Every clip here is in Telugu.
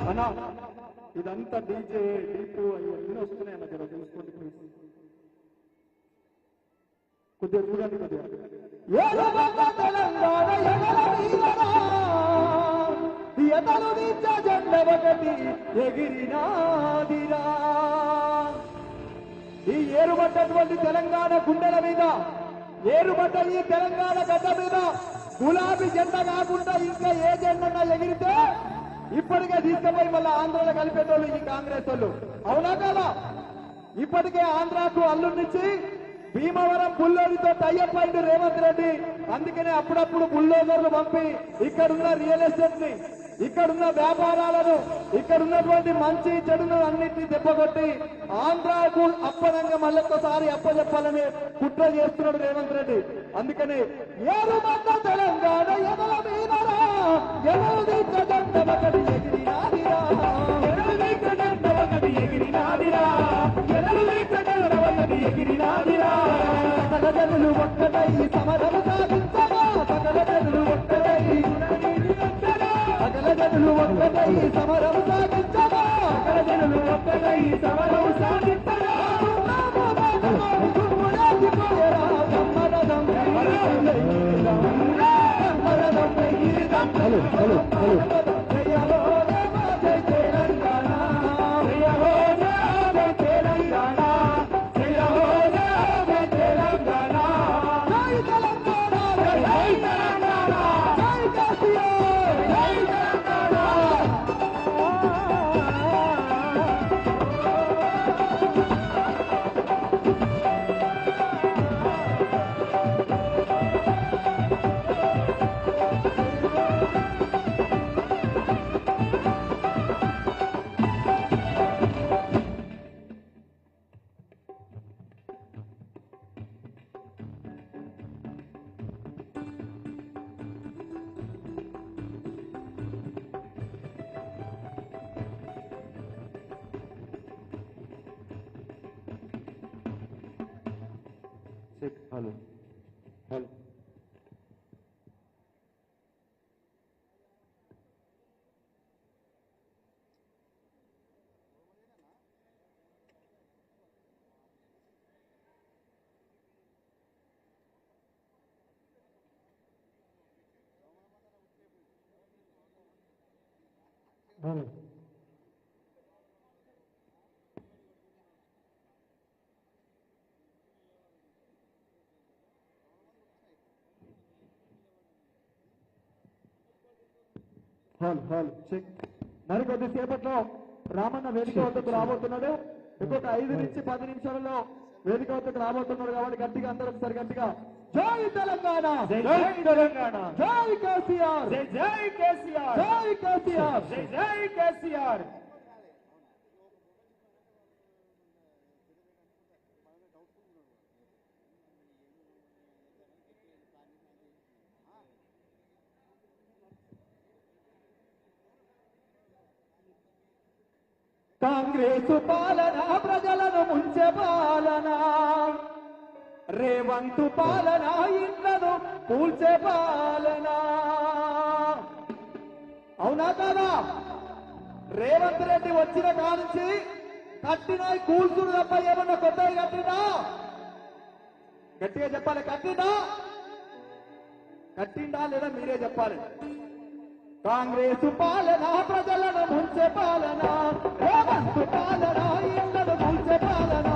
అన్నా ఇదంతా డీజే డీపు అన్నీ వస్తున్నాయి అన్న జర చూసుకోండి కొద్దిగా చూడండి కొద్దిగా ఎదలు నిత్య జెండ ఒకటి ఎగిరినాదిరా ఈ ఏరుబడ్డటువంటి తెలంగాణ గుండెల మీద ఏరుబడ్డ ఈ తెలంగాణ గడ్డ మీద గులాబీ జెండా కాకుండా ఇంకా ఏ జెండా ఎగిరితే ఇప్పటికే తీసుకుపోయి మళ్ళీ ఆంధ్రలో కలిపేటోళ్ళు ఈ కాంగ్రెస్ వాళ్ళు అవునా కదా ఇప్పటికే ఆంధ్రాకు అల్లునిచ్చి భీమవరం బుల్లోడితో టైఅప్ అయింది రేవంత్ రెడ్డి అందుకనే అప్పుడప్పుడు బుల్లోజర్లు పంపి ఇక్కడున్న రియల్ ఎస్టేట్ ని ఇక్కడున్న వ్యాపారాలను ఇక్కడున్నటువంటి మంచి చెడును అన్నింటినీ దెబ్బకొట్టి ఆంధ్రాకు అప్పనంగా మళ్ళొక్కసారి అప్పచెప్పాలని కుట్ర చేస్తున్నాడు రేవంత్ రెడ్డి అందుకని ఏరుమన్న తెలంగాణ ఎదల మీదరా ఎదలది జెండ ఒకటి ఎగిరినాదిరా ఎదలది జెండ ఒకటి ఎగిరినాదిరా ఎదలది జెండ ఒకటి ఎగిరినాదిరా సకల జనులు ఒక్కటై సమరము సాగించగా సకల జనులు ఒక్కటై సకల జనులు ఒక్కటై సమరం సాగించగా సకల జనులు ఒక్కటై సమరం సాగించగా హలో హలో చెక్ మరి కొద్దిసేపట్లో రామన్న వేదిక వద్దకు రాబోతున్నాడు ఇంకొక 5 నుంచి 10 నిమిషాలలో వేదిక వద్దకు రాబోతున్నాడు కాబట్టి గట్టిగా అందరూ ఒకసారి గట్టిగా జై తెలంగాణ జై తెలంగాణ జై కేసీఆర్ జై కేసీఆర్ జై కేసీఆర్ జై కేసీఆర్ కాంగ్రెస్ పాలన ప్రజలను ముంచే పాలన రేవంత్ పాలన ఇండ్లను కూల్చే పాలన అవునా కాదా రేవంత్ రెడ్డి వచ్చిన కానుంచి కట్టిన కూల్చుడు తప్ప ఏమన్నా కొత్తగా కట్టినా గట్టిగా చెప్పాలి కట్టిండా లేదా మీరే చెప్పాలి కాంగ్రెస్ పాలన ప్రజలను ముంచే పాలన రేవంత్ పాలన ఇళ్లను ముంచే పాలన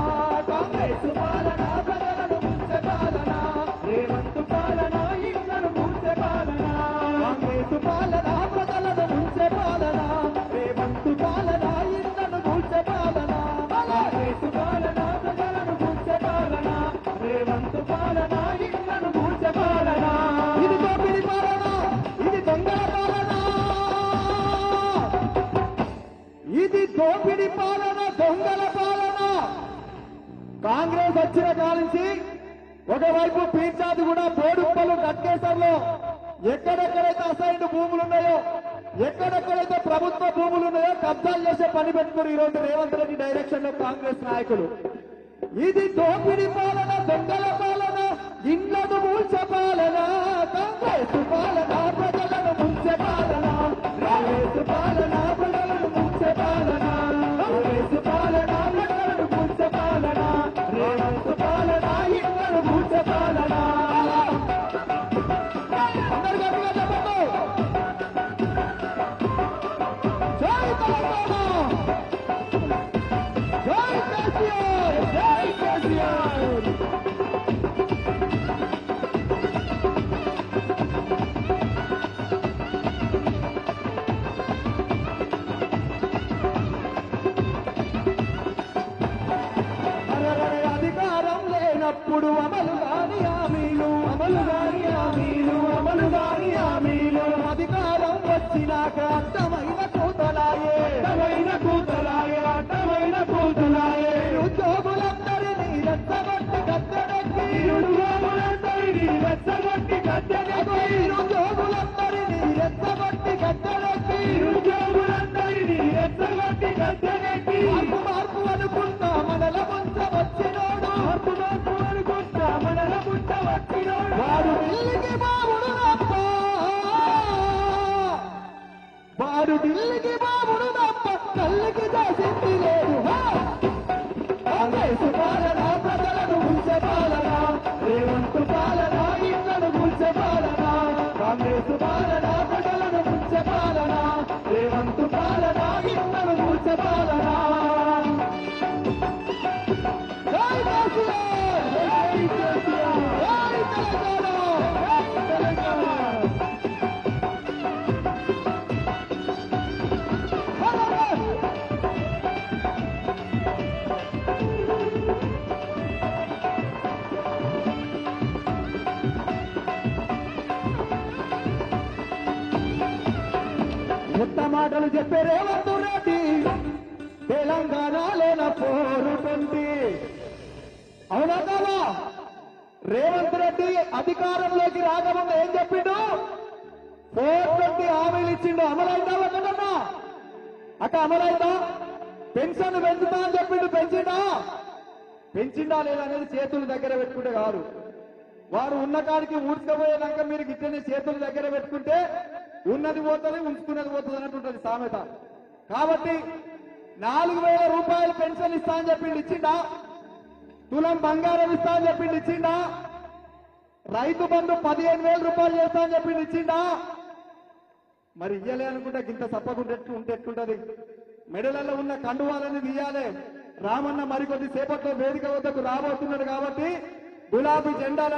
కాంగ్రెస్ పాలన ప్రజలను ముంచే పాలన రేవంత్ పాలన ఇళ్లను ముంచే పాలన కాంగ్రెస్ పాలన వచ్చిన కాలించి ఒకవైపు పీర్చాది కూడా బోడుప్పలు గట్కేశ్వర్లో ఎక్కడెక్కడైతే అసైన్డ్ భూములు ఉన్నాయో ఎక్కడెక్కడైతే ప్రభుత్వ భూములు ఉన్నాయో కబ్జాలు చేసే పని పెట్టుకుని ఈ రోజు రేవంత్ రెడ్డి డైరెక్షన్ లో కాంగ్రెస్ నాయకులు ఇది దోపిడి పాలన దొంగల పాలన ఇళ్లను మూల్చ పాలన కాంగ్రెస్ పాలన ప్రజలను ముంచే పాలన కాంగ్రెస్ పాలన ప్రజలను ముంచే పాలన కాంగ్రెస్ పాలన ప్రజలను ముంచే పాలన రేవంత్ పాలన ఇళ్లను మూల్చే పాలన అందరు గట్టిగా చెప్పండి జై తెలంగాణ జై కేసీఆర్ జై కేసీఆర్ అధికారం లేనప్పుడు అమలు కాని హామీలు అమలు కాని హామీలు అమలు కాని హామీలు అధికారం వచ్చినాక అడ్డమైన కూతలాయే అడ్డమైన కూతలాయే అడ్డమైన కూతలాయే ఉద్యోగులందరినీ రెచ్చగొట్టి గద్దెనెక్కి ఉద్యోగులందరినీ రెచ్చగొట్టి గద్దెనెక్కి ఉద్యోగులందరినీ రెచ్చగొట్టి గద్దెనెక్కి ఉద్యోగులందరినీ రెచ్చగొట్టి గద్దెనెక్కి మార్పు అనుకుంటా మనల ముంచ వచ్చినోడు మార్పు అనుకుంటా మనల ముంచ వచ్చినోడు వాడు ఢిల్లీకి బాబుడు తప్ప వాడు ఢిల్లీకి బాబుడు తప్ప కళ్ళకి చేసింది లేదు కాంగ్రెస్ పాలన ప్రజలను ముంచే పాలన రేవంత్ పాలన ఇళ్లను ముంచే పాలన కాంగ్రెస్ పాలన ప్రజలను ముంచే పాలన రేవంత్ పాలన ఇళ్లను ముంచే పాలన జై కేసీఆర్ జై కేసీఆర్ జై తెలంగాణ కొత్త మాటలు చెప్పే రేవంత్ రెడ్డి తెలంగాణలోన పోరుతుంది అవునా కాదా రేవంత్ రెడ్డి అధికారంలోకి రాకముందు ఏం చెప్పిండు 420 హామీలు ఇచ్చిండు అమలైందా ఒకటన్నా అక్క అమలైందా పెన్షన్ పెంచుతా అని చెప్పిండు పెంచిండా లేదా అనేది చేతుల దగ్గర పెట్టుకుంటే కాదు వారు ఉన్న కాడికి ఊడ్చుకపోయేదాకా మీరు గిట్టని చేతుల దగ్గర పెట్టుకుంటే ఉన్నది పోతుంది ఉంచుకున్నది పోతుంది అన్నట్టుంటది సామెత కాబట్టి 4,000 రూపాయలు పెన్షన్ ఇస్తా అని చెప్పిండు ఇచ్చిండా తులం బంగారం ఇస్తా అని చెప్పిండు ఇచ్చిండా రైతు బంధు 15,000 రూపాయలు చేస్తా అని చెప్పిండు ఇచ్చిండా మరి ఇయ్యలే అనుకుంటే ఇంత సప్పకుండా ఉంటే ఎట్లుంటది మెడలలో ఉన్న కండువాలని తీయాలి రామన్న మరికొద్ది సేపట్లో వేదిక వద్దకు రాబోతున్నాడు కాబట్టి గులాబీ జెండాలను